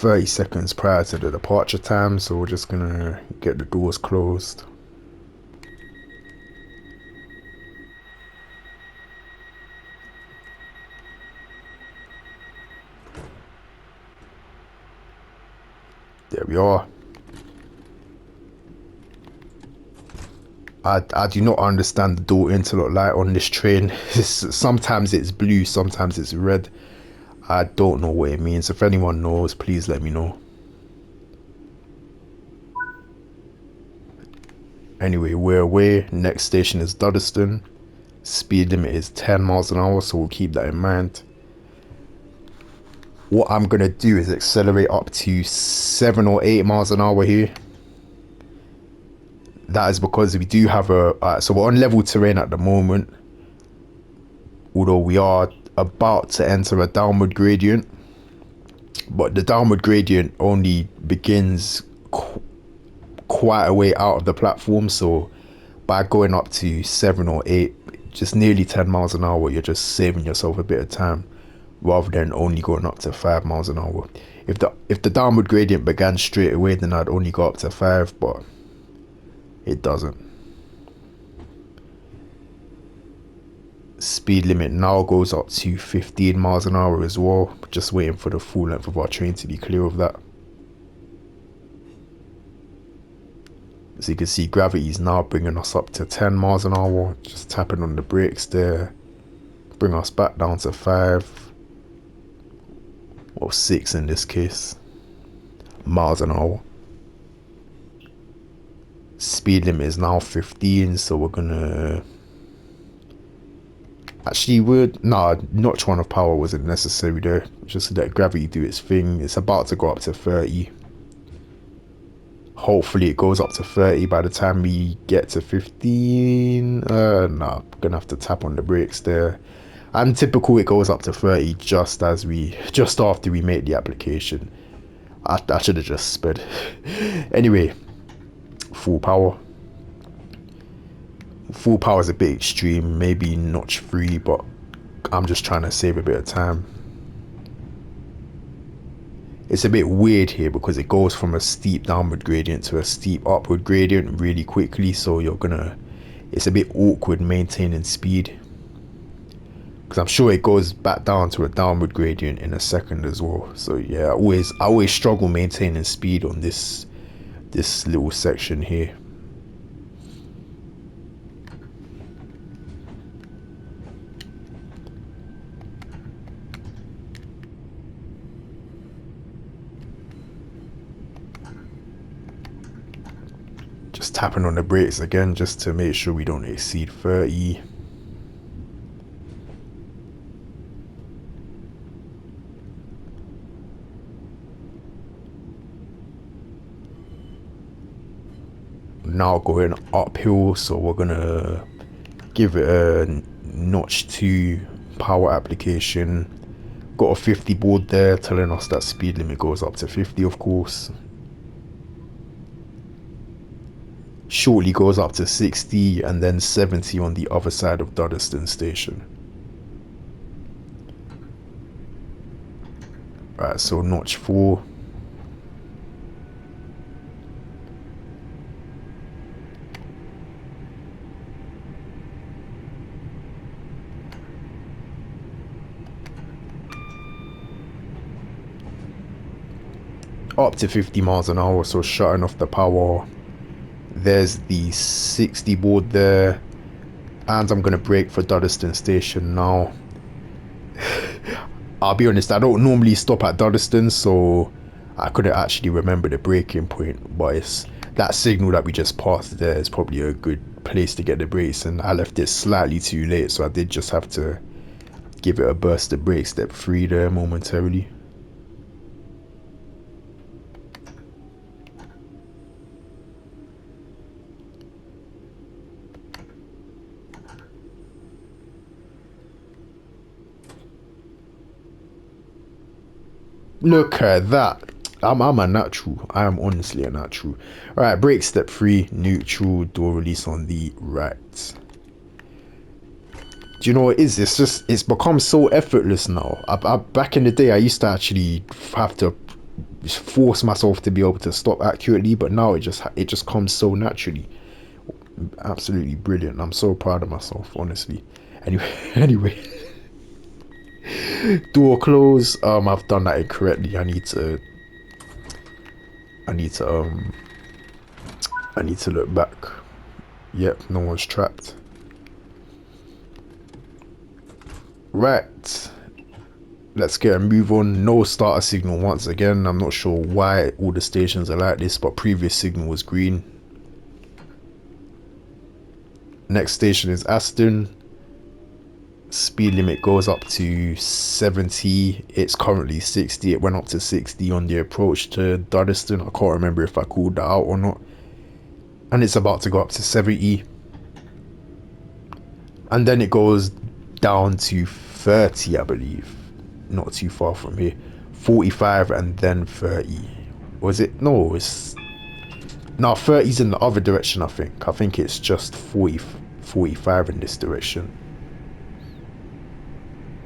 30 seconds prior to the departure time, so we're just gonna get the doors closed. There we are. I do not understand the door interlock light on this train. Sometimes it's blue, sometimes it's red. I don't know what it means. If anyone knows, please let me know. Anyway, we're away. Next station is Duddeston. Speed limit is 10 miles an hour, so we'll keep that in mind. What I'm gonna do is accelerate up to 7 or 8 miles an hour here. That is because we do have so we're on level terrain at the moment, although we are about to enter a downward gradient, but the downward gradient only begins quite a way out of the platform. So by going up to 7 or 8, just nearly 10 miles an hour, you're just saving yourself a bit of time rather than only going up to 5 miles an hour. If the downward gradient began straight away, then I'd only go up to 5, but it doesn't. Speed limit now goes up to 15 miles an hour as well. Just waiting for the full length of our train to be clear of that. So you can see gravity is now bringing us up to 10 miles an hour. Just tapping on the brakes there. Bring us back down to 5. Or 6 in this case. Miles an hour. Speed limit is now 15, so we're gonna... Actually, notch 1 of power wasn't necessary there. Just let gravity do its thing. It's about to go up to 30. Hopefully it goes up to 30 by the time we get to 15. Nah, gonna have to tap on the brakes there. And typical, it goes up to 30 just after we make the application. I should have just sped. Anyway, full power. Full power is a bit extreme, maybe notch 3, but I'm just trying to save a bit of time. It's a bit weird here because it goes from a steep downward gradient to a steep upward gradient really quickly, so it's a bit awkward maintaining speed. Because I'm sure it goes back down to a downward gradient in a second as well. So yeah, I always struggle maintaining speed on this little section here. Just tapping on the brakes again just to make sure we don't exceed 30. Now going uphill, so we're gonna give it a notch 2 power application. Got a 50 board there telling us that speed limit goes up to 50, of course. Shortly goes up to 60 and then 70 on the other side of Duddeston station. Right, so notch 4. Up to 50 miles an hour, so shutting off the power. There's the 60 board there, and I'm gonna brake for Duddeston station now. I'll be honest, I don't normally stop at Duddeston, so I couldn't actually remember the braking point, but it's that signal that we just passed there is probably a good place to get the brakes, and I left it slightly too late, so I did just have to give it a burst of brake step 3 there momentarily. Look at that. I'm a natural. I am honestly a natural. Alright, brake step 3, neutral, door release on the right. Do you know what it is? It's become so effortless now. Back in the day, I used to actually have to force myself to be able to stop accurately, but now it just comes so naturally. Absolutely brilliant. I'm so proud of myself, honestly. Anyway, anyway, door close. I've done that incorrectly. I need to I need to look back. Yep, no one's trapped. Right, let's get a move on. No starter signal once again. I'm not sure why all the stations are like this, but previous signal was green. Next station is Aston. Speed limit goes up to 70. It's currently 60. It went up to 60 on the approach to Duddeston. I can't remember if I called that out or not. And it's about to go up to 70. And then it goes down to 30, I believe. Not too far from here. 45 and then 30. Was it? No, it's... No, 30's in the other direction, I think. I think it's just 45 in this direction.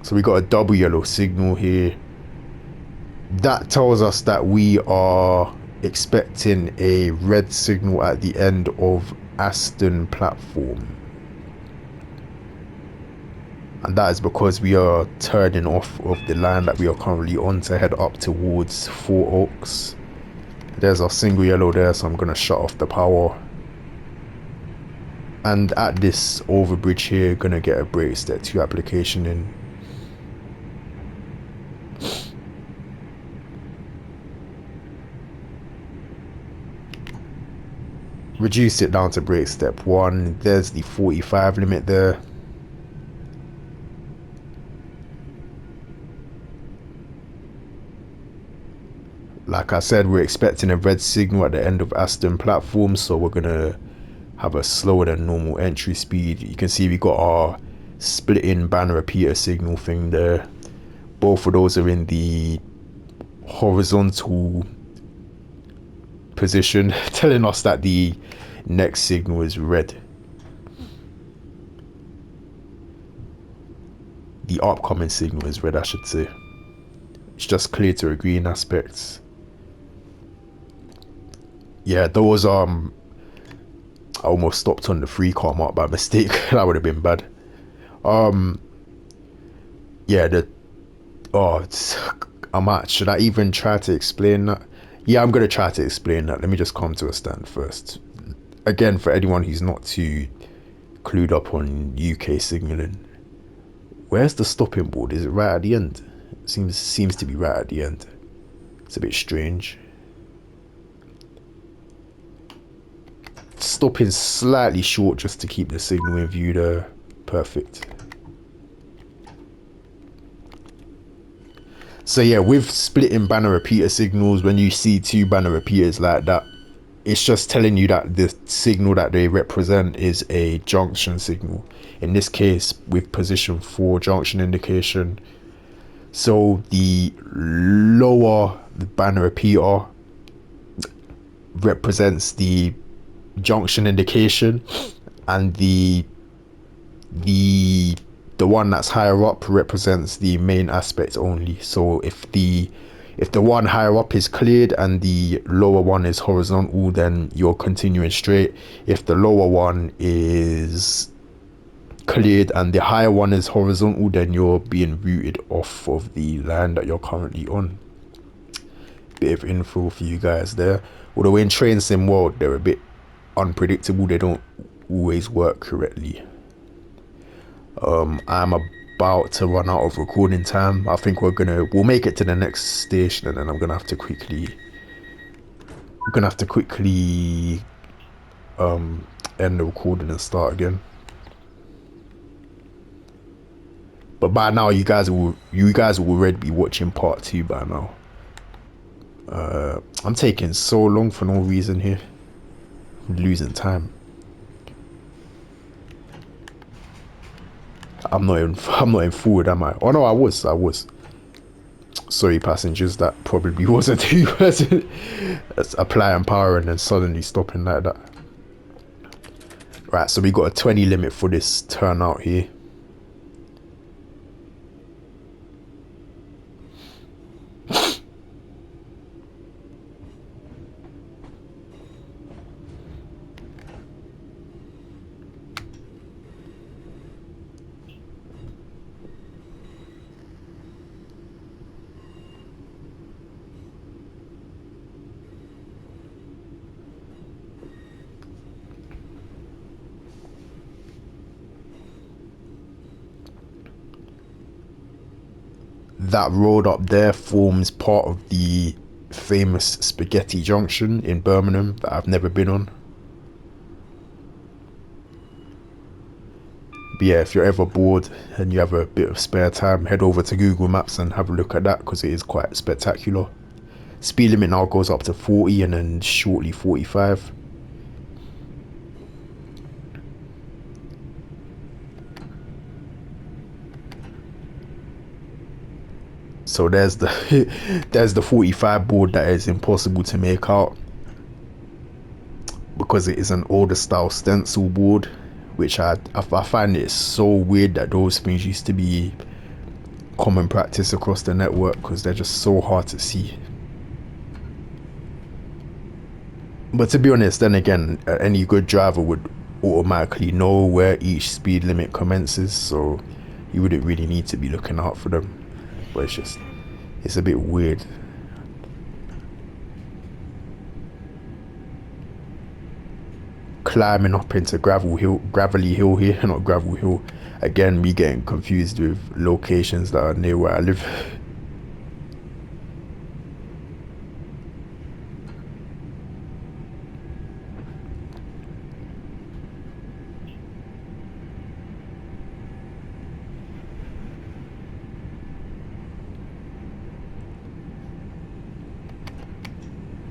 So we got a double yellow signal here. That tells us that we are expecting a red signal at the end of Aston platform. And that is because we are turning off of the line that we are currently on to head up towards Four Oaks. There's our single yellow there, so I'm going to shut off the power. And at this overbridge here, going to get a brake step 2 application in. Reduce it down to brake step 1. There's the 45 limit there. Like I said, we're expecting a red signal at the end of Aston platform, so we're gonna have a slower than normal entry speed. You can see we got our splitting banner repeater signal thing there. Both of those are in the horizontal position, telling us that the next signal is red. The upcoming signal is red, I should say. It's just clear to a green aspect. Yeah, those I almost stopped on the 3 car mark by mistake. That would have been bad. Yeah, should I even try to explain that? Yeah, I'm gonna try to explain that. Let me just come to a stand first. Again, for anyone who's not too clued up on UK signaling, where's the stopping board? Is it right at the end? It seems to be right at the end. It's a bit strange. Stopping slightly short just to keep the signal in view there. Perfect. So yeah, with splitting banner repeater signals, when you see 2 banner repeaters like that, it's just telling you that the signal that they represent is a junction signal. In this case, with position 4 junction indication. So the lower banner repeater represents the junction indication, and the one that's higher up represents the main aspect only. So if the one higher up is cleared and the lower one is horizontal, then you're continuing straight. If the lower one is cleared and the higher one is horizontal, then you're being routed off of the line that you're currently on. Bit of info for you guys there. Although in train sim world, they're a bit unpredictable. They don't always work correctly. I'm about to run out of recording time. I think we'll make it to the next station, and then I'm gonna have to quickly end the recording and start again. But by now you guys will already be watching part 2 by now. I'm taking so long for no reason here. I'm losing time. I'm not in forward, am I? Oh no, I was. Sorry, passengers, that probably wasn't too bad. That's applying power and then suddenly stopping like that. Right, so we got a 20 limit for this turnout here. that road up there forms part of the famous Spaghetti Junction in Birmingham that I've never been on. But yeah, if you're ever bored and you have a bit of spare time, head over to Google Maps and have a look at that, because it is quite spectacular. Speed limit now goes up to 40 and then shortly 45. So there's the there's the 45 board that is impossible to make out because it is an older style stencil board, which I find it so weird that those things used to be common practice across the network, because they're just so hard to see. But to be honest, then again, any good driver would automatically know where each speed limit commences, so you wouldn't really need to be looking out for them. But it's a bit weird. Climbing up into gravelly hill here, not gravel hill. Again, me getting confused with locations that are near where I live.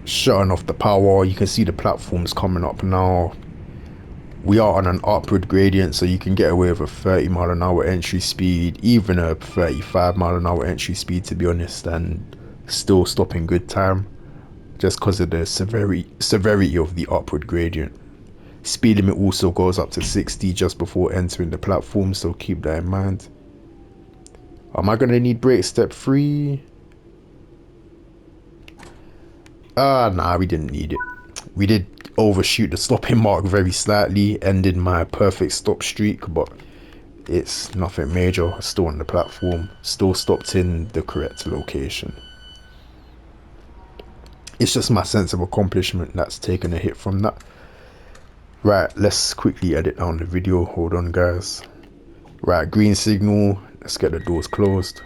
Shutting off the power, you can see the platforms coming up now. We are on an upward gradient, so you can get away with a 30 mph entry speed, even a 35 mph entry speed, to be honest, and still stop in good time, just because of the severity of the upward gradient. Speed limit also goes up to 60 just before entering the platform, so keep that in mind. Am I gonna need brake step 3? Nah, we didn't need it. We did overshoot the stopping mark very slightly, ending my perfect stop streak, but it's nothing major. Still on the platform, still stopped in the correct location. It's just my sense of accomplishment that's taken a hit from that. Right, let's quickly edit down the video. Hold on, guys. Right, green signal. Let's get the doors closed.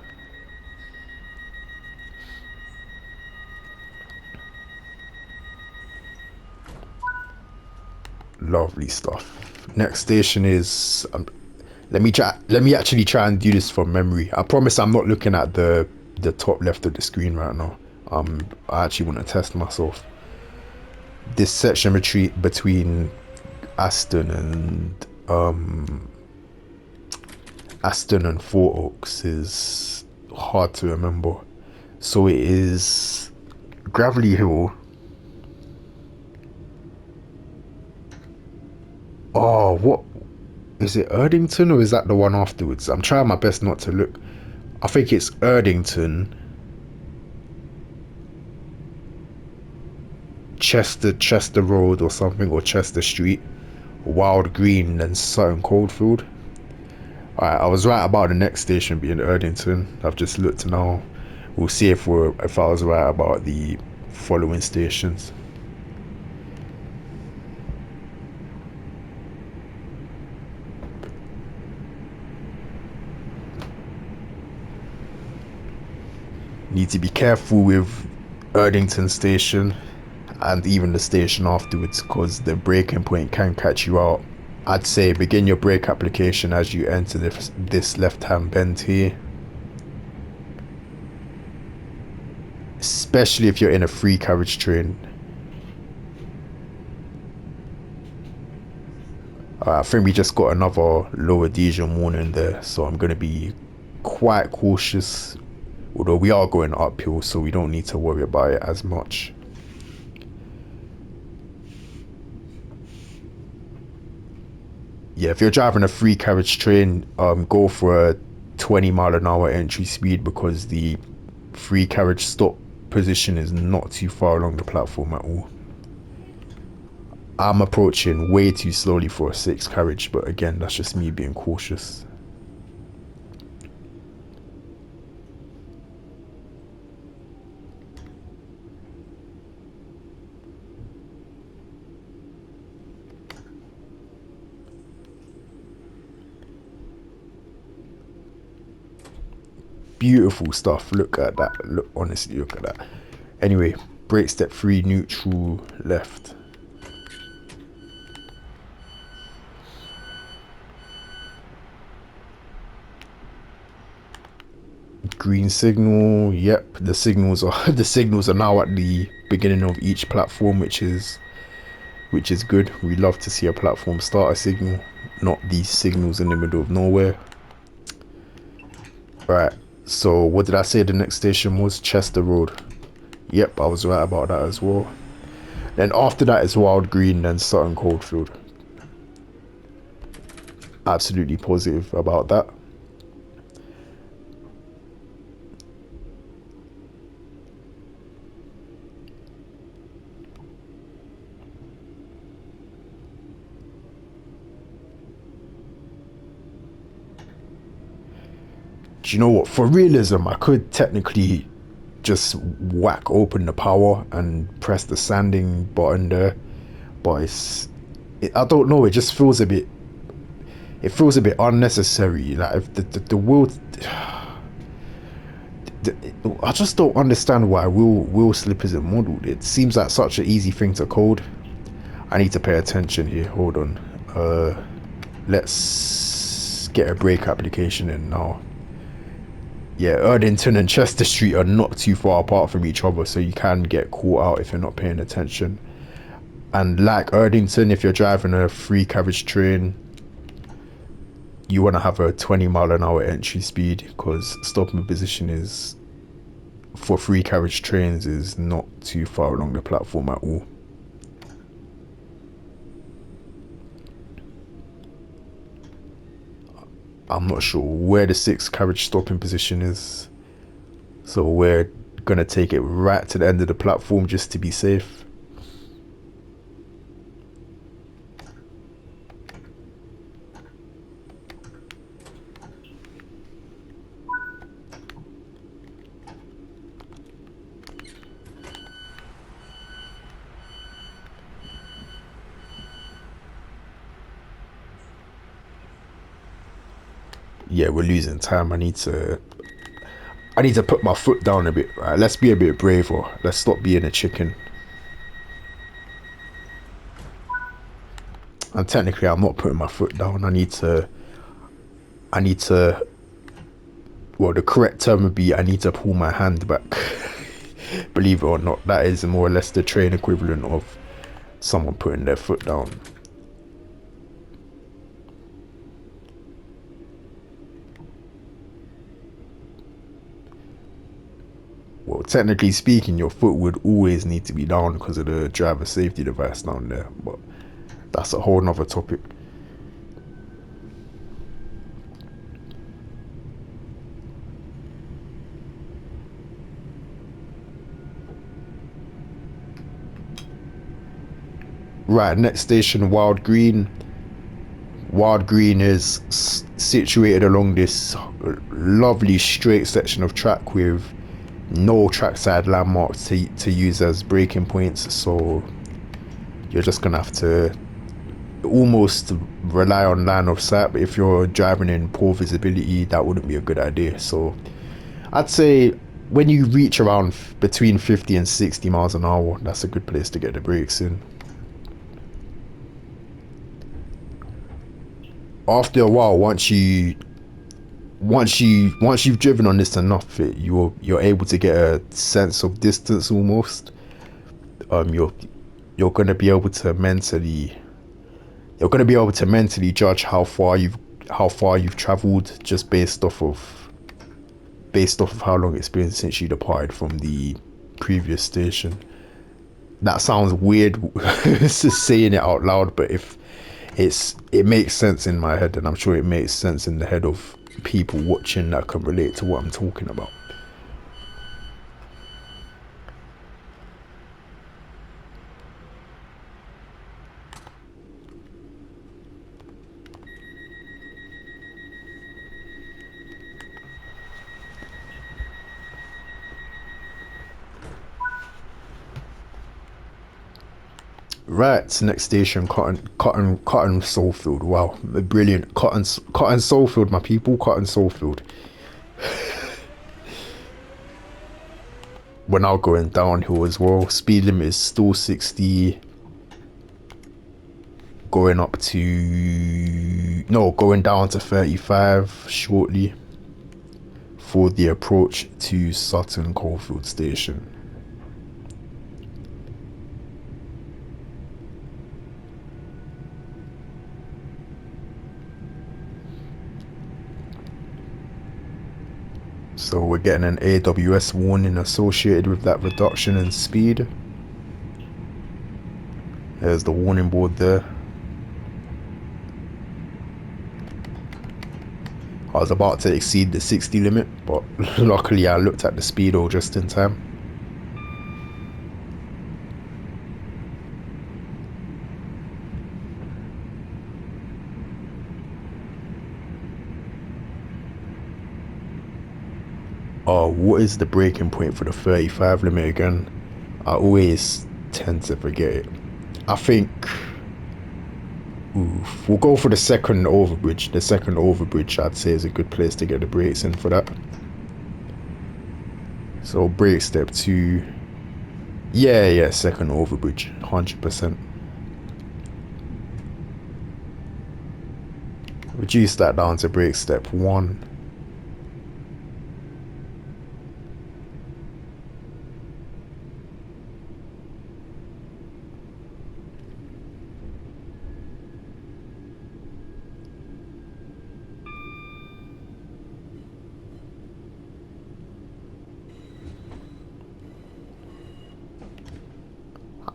Lovely stuff. Next station is let me actually try and do this from memory. I promise I'm not looking at the top left of the screen right now. I actually want to test myself. This section between Aston and Four Oaks is hard to remember. So it is Gravelly Hill. Oh, what is it? Erdington, or is that the one afterwards? I'm trying my best not to look. I think it's Erdington, Chester Road or something, or Chester Street, Wild Green, and Sutton Coldfield. Alright, I was right about the next station being Erdington. I've just looked now. We'll see if I was right about the following stations. Need to be careful with Erdington station and even the station afterwards, because the braking point can catch you out. I'd say begin your brake application as you enter this left-hand bend here, especially if you're in a free carriage train. I think we just got another low adhesion warning there, so I'm going to be quite cautious, although we are going uphill, so we don't need to worry about it as much. Yeah, if you're driving a free carriage train, go for a 20 mph entry speed, because the free carriage stop position is not too far along the platform at all. I'm approaching way too slowly for a 6 carriage, but again, that's just me being cautious. beautiful stuff. Look at that. Look, honestly, look at that. Anyway, brake step 3, neutral, left. Green signal. Yep, the signals are the signals are now at the beginning of each platform, which is good. We love to see a platform start a signal, not these signals in the middle of nowhere. Right, so what did I say the next station was? Chester Road. Yep, I was right about that as well. Then after that is Wild Green, then Sutton Coldfield. Absolutely positive about that. Do you know what? For realism, I could technically just whack open the power and press the sanding button there, but I don't know. It just feels a bit. It feels a bit unnecessary. Like if the wheel. I just don't understand why wheel slip isn't modeled. It seems like such an easy thing to code. I need to pay attention here. Hold on. Let's get a brake application in now. Yeah, Erdington and Chester Street are not too far apart from each other, so you can get caught out if you're not paying attention. And like Erdington, if you're driving a 3-carriage train, you want to have a 20-mile-an-hour entry speed, because stopping position is for 3-carriage trains is not too far along the platform at all. I'm not sure where the 6-carriage stopping position is, so we're gonna take it right to the end of the platform just to be safe. Yeah, we're losing time. I need to put my foot down a bit. Right, let's be a bit braver. Let's stop being a chicken. And technically, I'm not putting my foot down. I need to. Well, the correct term would be I need to pull my hand back. Believe it or not, that is more or less the train equivalent of someone putting their foot down. Well, technically speaking, your foot would always need to be down because of the driver safety device down there, but that's a whole nother topic. Right, next station, Wild Green. Wild Green is situated along this lovely straight section of track with no trackside landmarks to use as braking points, so you're just gonna have to almost rely on line of sight. But if you're driving in poor visibility, that wouldn't be a good idea. So I'd say when you reach around between 50 and 60 miles an hour, that's a good place to get the brakes in. After a while, once you've driven on this enough, you're able to get a sense of distance almost. You're gonna be able to mentally judge how far you've traveled just based off of how long it's been since you departed from the previous station. That sounds weird saying it out loud, but it makes sense in my head, and I'm sure it makes sense in the head of people watching that can relate to what I'm talking about. Right, next station, Cotton Soulfield. Wow, brilliant. Cotton Soulfield, my people. Cotton Soulfield. we're now going downhill as well. Speed limit is still 60. Going up to, no, going down to 35 shortly for the approach to Sutton Coldfield Station. So we're getting an AWS warning associated with that reduction in speed. There's the warning board there. I was about to exceed the 60 limit, but luckily I looked at the speedo just in time. What is the breaking point for the 35 limit again? I always tend to forget it. I think we'll go for the second overbridge. The second overbridge, I'd say, is a good place to get the brakes in for that. So brake step 2. Yeah, second overbridge, 100%. Reduce that down to brake step 1.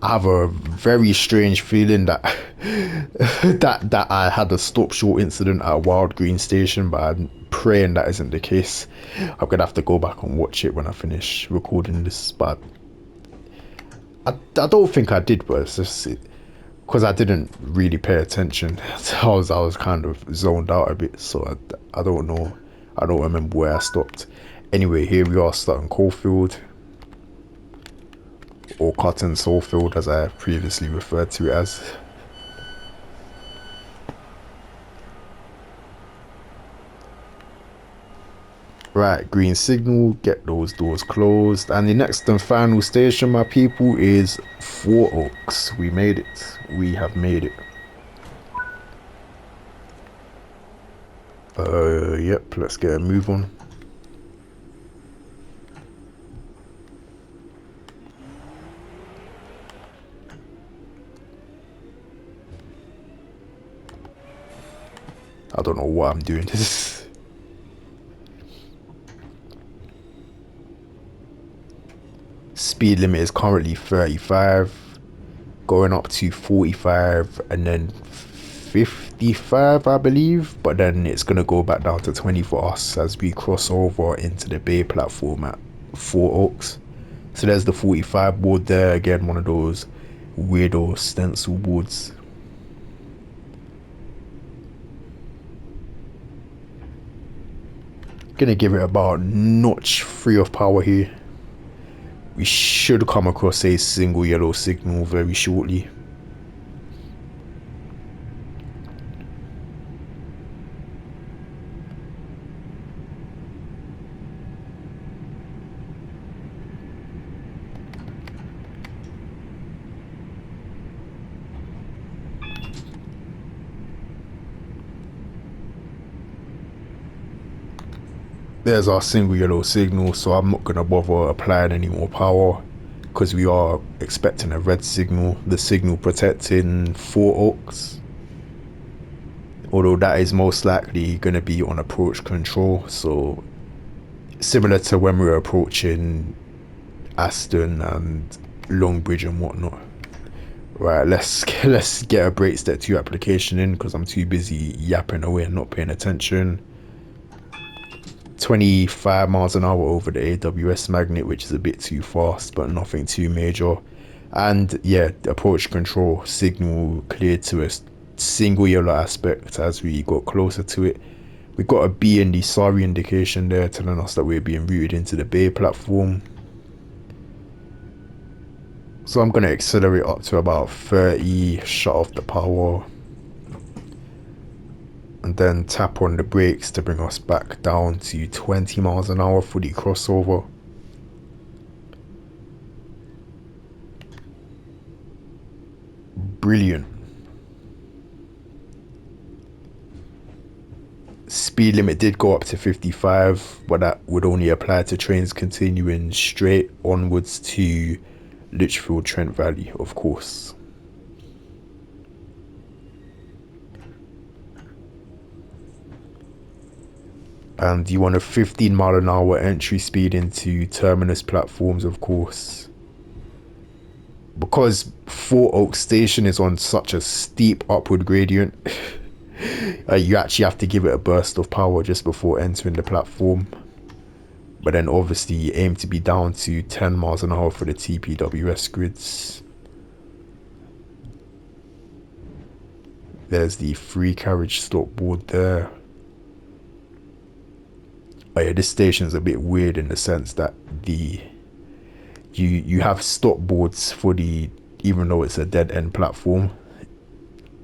I have a very strange feeling that that I had a stop short incident at Wild Green Station, but I'm praying that isn't the case. I'm gonna have to go back and watch it when I finish recording this, but I don't think I did, but it's just because I didn't really pay attention. I was kind of zoned out a bit, so I don't know. I don't remember where I stopped. Anyway, here we are starting Caulfield, or Cotton Soulfield as I previously referred to it as. Right, green signal, get those doors closed. And the next and final station, my people, is Four Oaks. We made it. We have made it. Yep, let's get a move on. I don't know what I'm doing. Speed limit is currently 35, going up to 45 and then 55, I believe, but then it's gonna go back down to 20 for us as we cross over into the bay platform at Four Oaks. So there's the 45 board there, again one of those weirdo stencil boards. Gonna give it about notch 3 of power here. We should come across a single yellow signal very shortly. There's our single yellow signal, so I'm not going to bother applying any more power because we are expecting a red signal, the signal protecting Four Oaks, although that is most likely going to be on approach control, so similar to when we were approaching Aston and Longbridge and whatnot. Right, let's get a brake step 2 application in because I'm too busy yapping away and not paying attention. 25 miles an hour over the AWS magnet, which is a bit too fast, but nothing too major. And yeah, the approach control signal cleared to a single yellow aspect as we got closer to it. We got a B in the sorry indication there telling us that we're being routed into the bay platform. So I'm going to accelerate up to about 30, shut off the power, and then tap on the brakes to bring us back down to 20 miles an hour for the crossover. Brilliant. Speed limit did go up to 55, but that would only apply to trains continuing straight onwards to Lichfield Trent Valley, of course. And you want a 15-mile-an-hour entry speed into terminus platforms, of course. Because Fort Oak Station is on such a steep upward gradient, you actually have to give it a burst of power just before entering the platform. But then obviously you aim to be down to 10 miles an hour for the TPWS grids. There's the free carriage stop board there. Oh yeah, this station is a bit weird in the sense that you have stop boards for the, even though it's a dead end platform.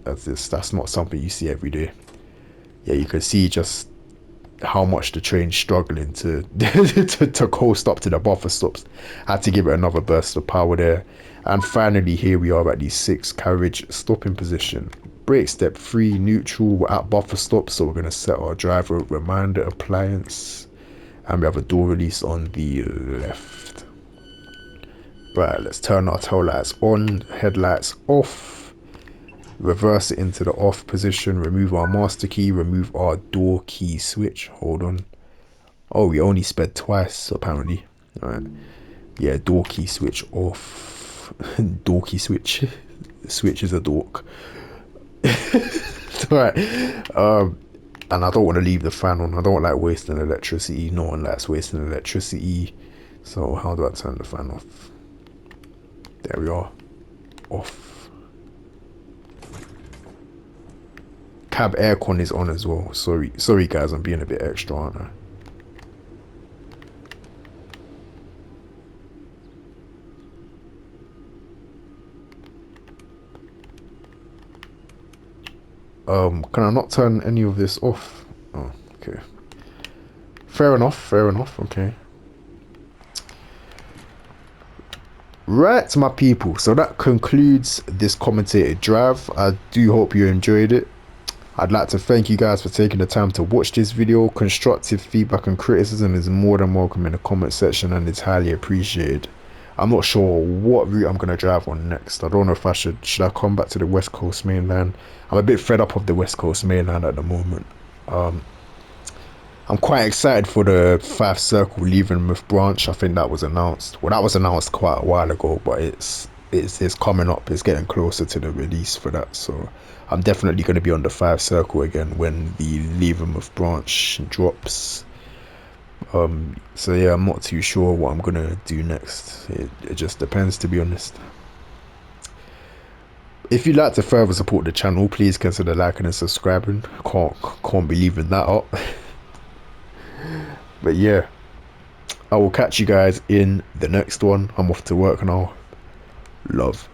That's not something you see every day. Yeah, you can see just how much the train's struggling to to coast up to the buffer stops. Had to give it another burst of power there. And finally, here we are at the 6 carriage stopping position. Brake step 3 neutral. We're at buffer stop, so we're going to set our driver reminder appliance, and we have a door release on the left. Right, let's turn our tail lights on, headlights off, reverse it into the off position, remove our master key, remove our door key switch. Hold on. Oh, we only sped twice apparently. Alright. Yeah, door key switch off. Door key switch. Switch is a dork. Alright. And I don't want to leave the fan on. I don't like wasting electricity. No one likes wasting electricity. So how do I turn the fan off? There we are. Off. Cab aircon is on as well. Sorry guys, I'm being a bit extra, aren't I? Can I not turn any of this off? Oh, okay. Fair enough, okay. Right, my people, so that concludes this commentated drive. I do hope you enjoyed it. I'd like to thank you guys for taking the time to watch this video. Constructive feedback and criticism is more than welcome in the comment section, and it's highly appreciated. I'm not sure what route I'm going to drive on next. I don't know if I should I come back to the West Coast mainline. I'm a bit fed up of the West Coast mainline at the moment. I'm quite excited for the 5 Circle Leavenworth branch. I think that was announced. Well, that was announced quite a while ago, but it's coming up. It's getting closer to the release for that. So I'm definitely going to be on the 5 Circle again when the Leavenworth branch drops. So yeah, I'm not too sure what I'm gonna do next. It just depends, to be honest. If you'd like to further support the channel, please consider liking and subscribing. Can't be leaving that up. But yeah, I will catch you guys in the next one. I'm off to work now. Love.